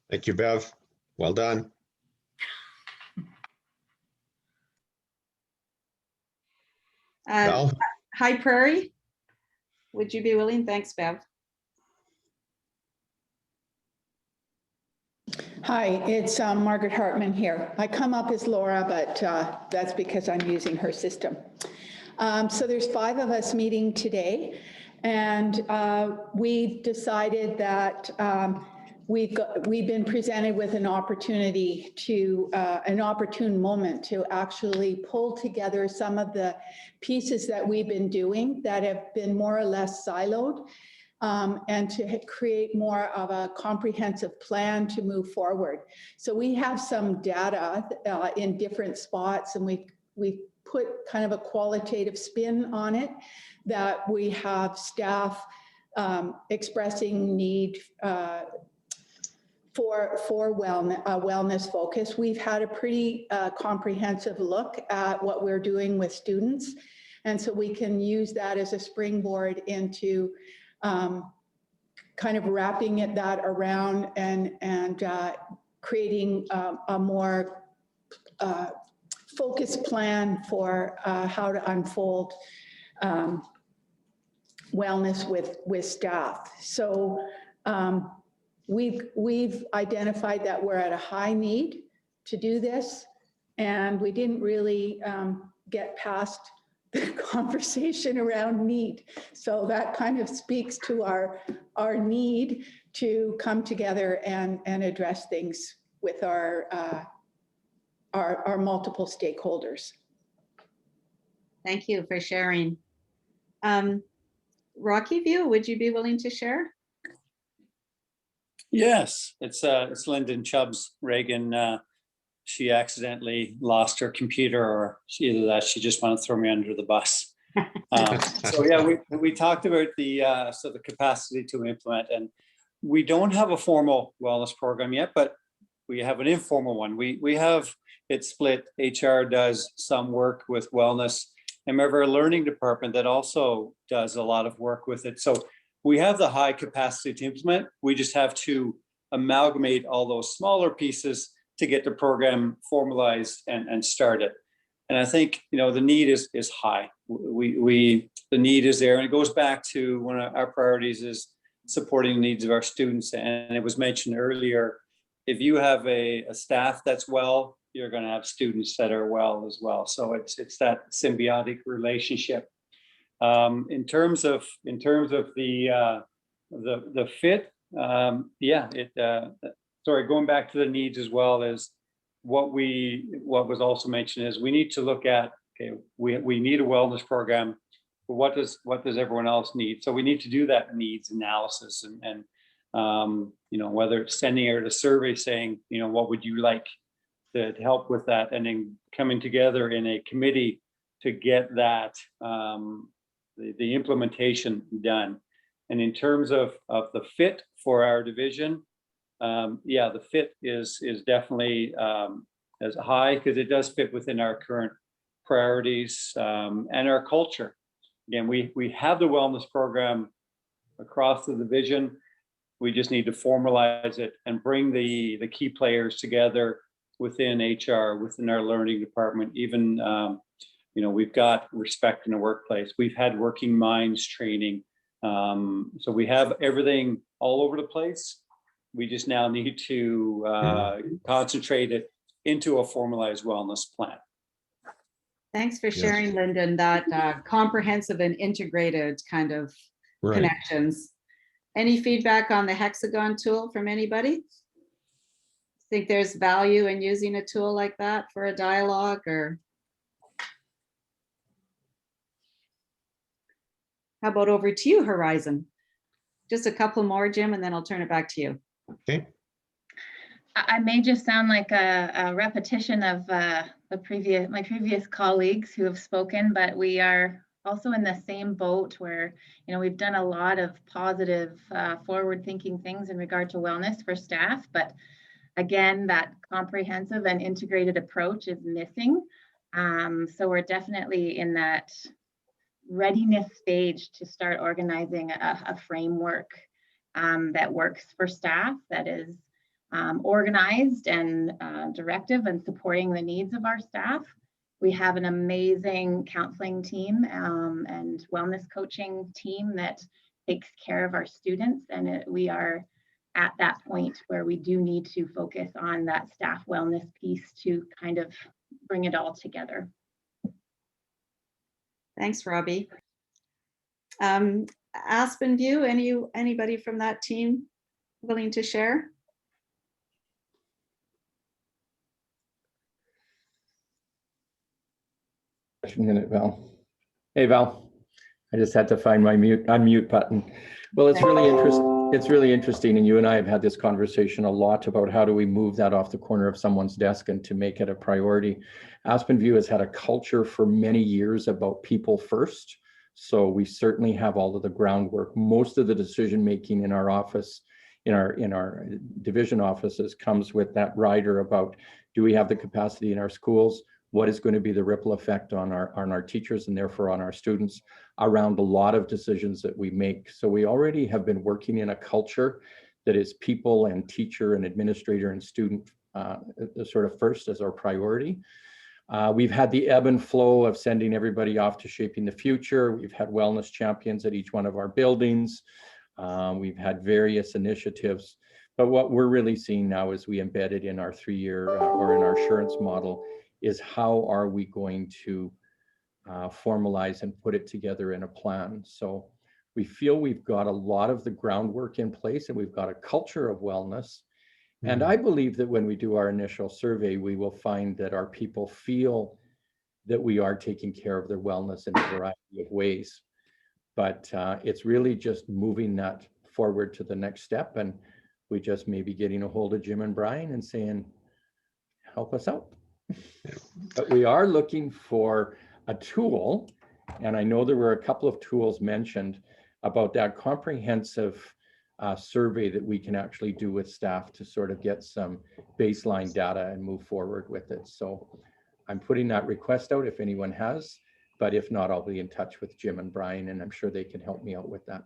Thank you, Bev. Well done. Val? High Prairie, would you be willing? Thanks, Bev. Hi, it's Margaret Hartman here. I come up as Laura, but that's because I'm using her system. So there's 5 of us meeting today, and we've decided that we've been presented with an opportunity to, an opportune moment to actually pull together some of the pieces that we've been doing that have been more or less siloed, and to create more of a comprehensive plan to move forward. So we have some data in different spots, and we put kind of a qualitative spin on it, that we have staff expressing need for wellness focus. We've had a pretty comprehensive look at what we're doing with students, and so we can use that as a springboard into kind of wrapping that around and creating a more focused plan for how to unfold wellness with staff. So we've identified that we're at a high need to do this, and we didn't really get past the conversation around need. So that kind of speaks to our need to come together and address things with our multiple stakeholders. Thank you for sharing. Rocky View, would you be willing to share? Yes, it's Lyndon Chubb's Reagan. She accidentally lost her computer, or either that she just wanted to throw me under the bus. So yeah, we talked about the capacity to implement, and we don't have a formal wellness program yet, but we have an informal one. We have it split. HR does some work with wellness, and we have our learning department that also does a lot of work with it. So we have the high capacity to implement. We just have to amalgamate all those smaller pieces to get the program formalized and started. And I think, the need is high. The need is there, and it goes back to one of our priorities is supporting the needs of our students. And it was mentioned earlier, if you have a staff that's well, you're going to have students that are well as well. So it's that symbiotic relationship. In terms of the fit, sorry, going back to the needs as well, as what was also mentioned is we need to look at, okay, we need a wellness program, but what does everyone else need? So we need to do that needs analysis and whether it's sending out a survey saying, what would you like to help with that, and then coming together in a committee to get that the implementation done. And in terms of the fit for our division, the fit is definitely as high, because it does fit within our current priorities and our culture. Again, we have the wellness program across the division. We just need to formalize it and bring the key players together within HR, within our learning department. Even we've got respect in the workplace. We've had working minds training. So we have everything all over the place. We just now need to concentrate it into a formalized wellness plan. Thanks for sharing, Lyndon, that comprehensive and integrated kind of connections. Any feedback on the hexagon tool from anybody? think there's value in using a tool like that for a dialogue, or? How about over to you, Horizon? Just a couple more, Jim, and then I'll turn it back to you. Okay. I may just sound like a repetition of my previous colleagues who have spoken, but we are also in the same boat where, you know, we've done a lot of positive, forward-thinking things in regard to wellness for staff, but again, that comprehensive and integrated approach is missing. So we're definitely in that readiness stage to start organizing a framework that works for staff, that is organized and directive and supporting the needs of our staff. We have an amazing counseling team and wellness coaching team that takes care of our students, and we are at that point where we do need to focus on that staff wellness piece to kind of bring it all together. Thanks, Robbie. Aspen View, anybody from that team willing to share? Minute, Val. Hey, Val. I just had to find my unmute button. Well, it's really interesting. It's really interesting, and you and I have had this conversation a lot about how do we move that off the corner of someone's desk and to make it a priority. Aspen View has had a culture for many years about people first. So we certainly have all of the groundwork. Most of the decision making in our office, in our division offices, comes with that rider about, do we have the capacity in our schools? What is going to be the ripple effect on our teachers and therefore on our students around a lot of decisions that we make. So we already have been working in a culture that is people and teacher and administrator and student sort of first as our priority. We've had the ebb and flow of sending everybody off to shaping the future. We've had wellness champions at each one of our buildings. We've had various initiatives, but what we're really seeing now as we embed it in our 3-year or in our assurance model is how are we going to formalize and put it together in a plan. So we feel we've got a lot of the groundwork in place and we've got a culture of wellness. And I believe that when we do our initial survey, we will find that our people feel that we are taking care of their wellness in a variety of ways. But it's really just moving that forward to the next step. And we just may be getting a hold of Jim and Brian and saying, help us out. But we are looking for a tool. And I know there were a couple of tools mentioned about that comprehensive survey that we can actually do with staff to sort of get some baseline data and move forward with it. So I'm putting that request out if anyone has, but if not, I'll be in touch with Jim and Brian, and I'm sure they can help me out with that.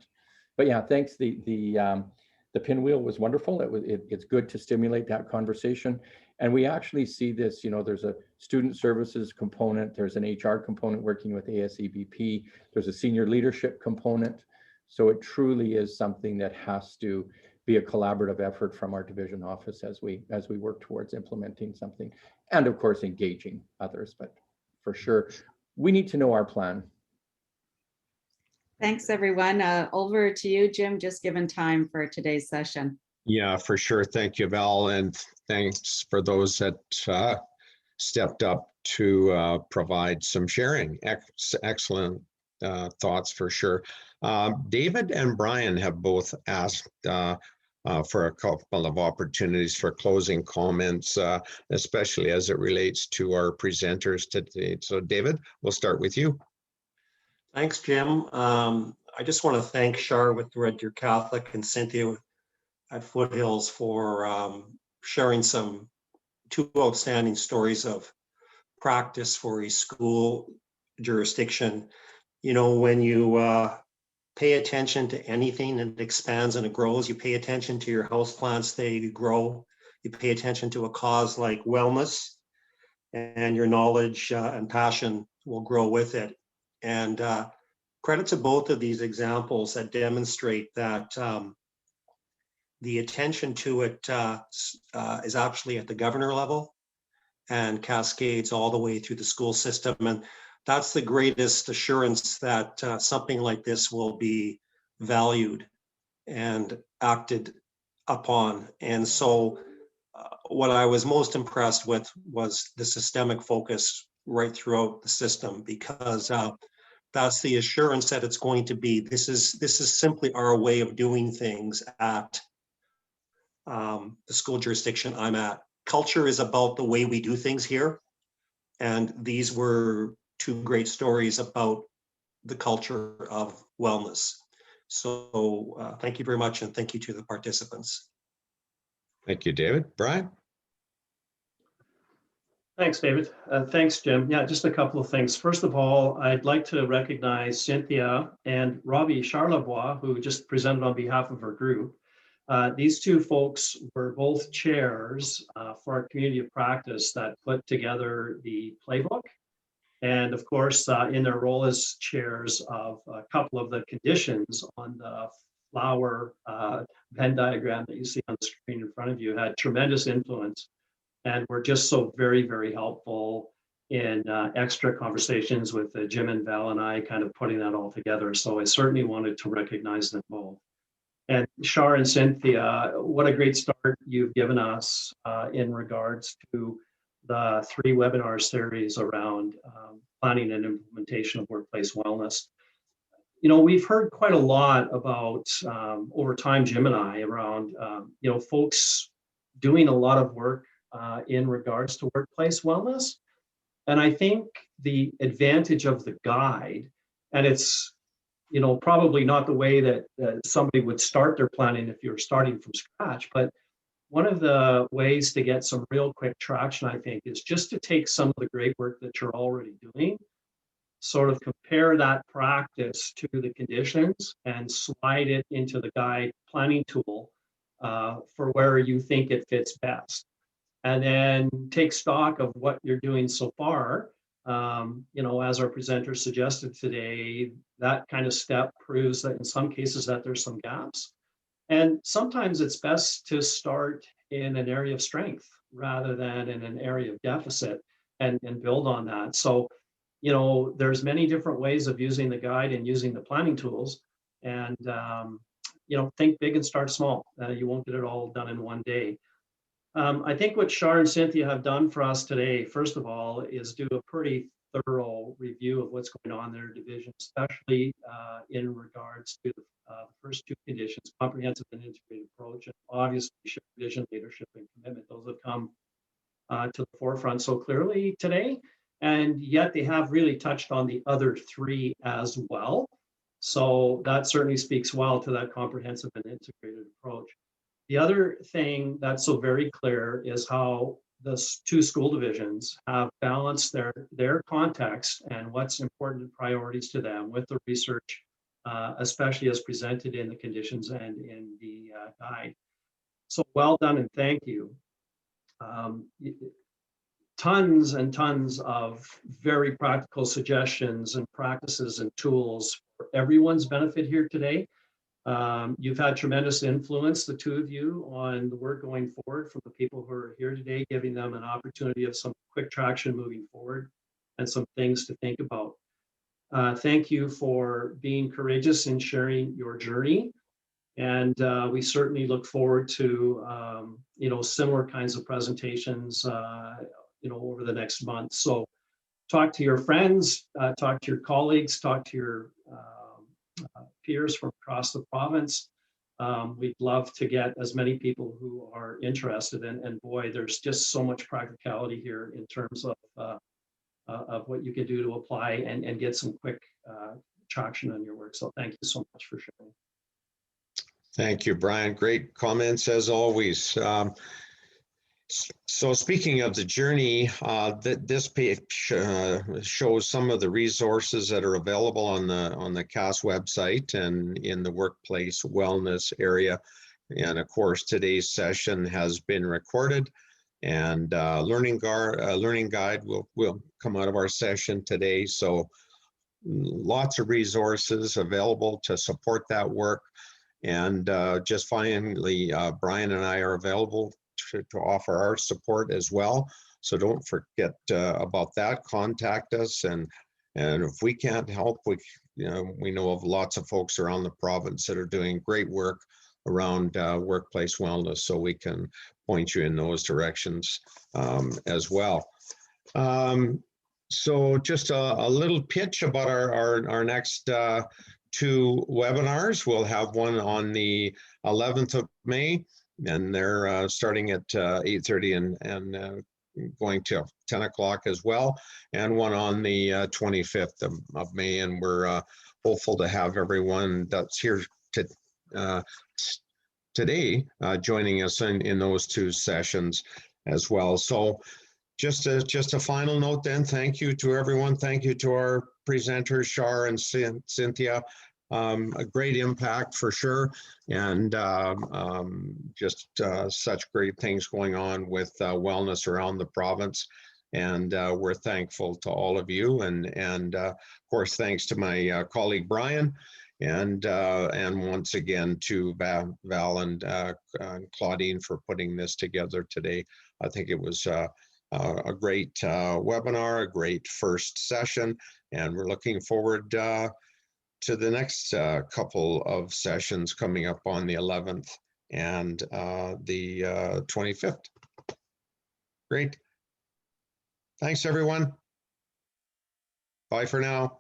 But yeah, thanks. The pinwheel was wonderful. It's good to stimulate that conversation. And we actually see this, you know, there's a student services component, there's an HR component working with ASEBP, there's a senior leadership component. So it truly is something that has to be a collaborative effort from our division office as we work towards implementing something, and of course engaging others. But for sure, we need to know our plan. Thanks, everyone. Over to you, Jim, just given time for today's session. Yeah, for sure. Thank you, Val, and thanks for those that stepped up to provide some sharing. Excellent thoughts for sure. David and Brian have both asked for a couple of opportunities for closing comments, especially as it relates to our presenters today. So David, we'll start with you. Thanks, Jim. I just want to thank Shar with Red Deer Catholic and Cynthia at Foothills for sharing two outstanding stories of practice for a school jurisdiction. You know, when you pay attention to anything and it expands and it grows, you pay attention to your houseplants, they grow. You pay attention to a cause like wellness, and your knowledge and passion will grow with it. And credit to both of these examples that demonstrate that the attention to it is actually at the governor level and cascades all the way through the school system. And that's the greatest assurance that something like this will be valued and acted upon. And so what I was most impressed with was the systemic focus right throughout the system, because that's the assurance that it's going to be. This is simply our way of doing things at the school jurisdiction I'm at. Culture is about the way we do things here. And these were two great stories about the culture of wellness. So thank you very much, and thank you to the participants. Thank you, David. Brian? Thanks, David. Thanks, Jim. Yeah, just a couple of things. First of all, I'd like to recognize Cynthia and Robbie Charlebois, who just presented on behalf of her group. These two folks were both chairs for our community of practice that put together the playbook. And of course, in their role as chairs of a couple of the conditions on the flower Venn diagram that you see on the screen in front of you had tremendous influence, and were just so very, very helpful in extra conversations with Jim and Val and I kind of putting that all together. So I certainly wanted to recognize them both. And Shar and Cynthia, what a great start you've given us in regards to the 3 webinar series around planning and implementation of workplace wellness. You know, we've heard quite a lot about over time, Jim and I, around you know, folks doing a lot of work in regards to workplace wellness. And I think the advantage of the guide, and it's, you know, probably not the way that somebody would start their planning if you're starting from scratch, but one of the ways to get some real quick traction, I think, is just to take some of the great work that you're already doing, sort of compare that practice to the conditions and slide it into the guide planning tool for where you think it fits best. And then take stock of what you're doing so far. You know, as our presenter suggested today, that kind of step proves that in some cases that there's some gaps. And sometimes it's best to start in an area of strength rather than in an area of deficit and build on that. So, you know, there's many different ways of using the guide and using the planning tools. And, you know, think big and start small. You won't get it all done in one day. I think what Shar and Cynthia have done for us today, first of all, is do a pretty thorough review of what's going on in their division, especially in regards to the first 2 conditions, comprehensive and integrated approach, and obviously shared vision, leadership, and commitment. Those have come to the forefront so clearly today, and yet they have really touched on the other 3 as well. So that certainly speaks well to that comprehensive and integrated approach. The other thing that's so very clear is how the 2 school divisions have balanced their context and what's important priorities to them with the research, especially as presented in the conditions and in the guide. So well done and thank you. Tons and tons of very practical suggestions and practices and tools for everyone's benefit here today. You've had tremendous influence, the 2 of you, on the work going forward from the people who are here today, giving them an opportunity of some quick traction moving forward and some things to think about. Thank you for being courageous in sharing your journey. And we certainly look forward to, you know, similar kinds of presentations, you know, over the next month. So talk to your friends, talk to your colleagues, talk to your peers from across the province. We'd love to get as many people who are interested in, and boy, there's just so much practicality here in terms of what you can do to apply and get some quick traction on your work. So thank you so much for sharing. Thank you, Brian. Great comments as always. So speaking of the journey, this page shows some of the resources that are available on the CAS website and in the workplace wellness area. And of course, today's session has been recorded, and learning guide will come out of our session today. So lots of resources available to support that work. And just finally, Brian and I are available to offer our support as well. So don't forget about that. Contact us, and if we can't help, we know of lots of folks around the province that are doing great work around workplace wellness, so we can point you in those directions as well. So just a little pitch about our next two webinars. We'll have one on the 11th of May, and they're starting at 8:30 and going to 10 o'clock as well, and one on the 25th of May, and we're hopeful to have everyone that's here today joining us in those two sessions as well. So just a final note then, thank you to everyone. Thank you to our presenters, Shar and Cynthia. A great impact for sure, and just such great things going on with wellness around the province. And we're thankful to all of you, and of course thanks to my colleague Brian, and once again to Val and Claudine for putting this together today. I think it was a great webinar, a great first session, and we're looking forward to the next couple of sessions coming up on the 11th and the 25th. Great. Thanks, everyone. Bye for now.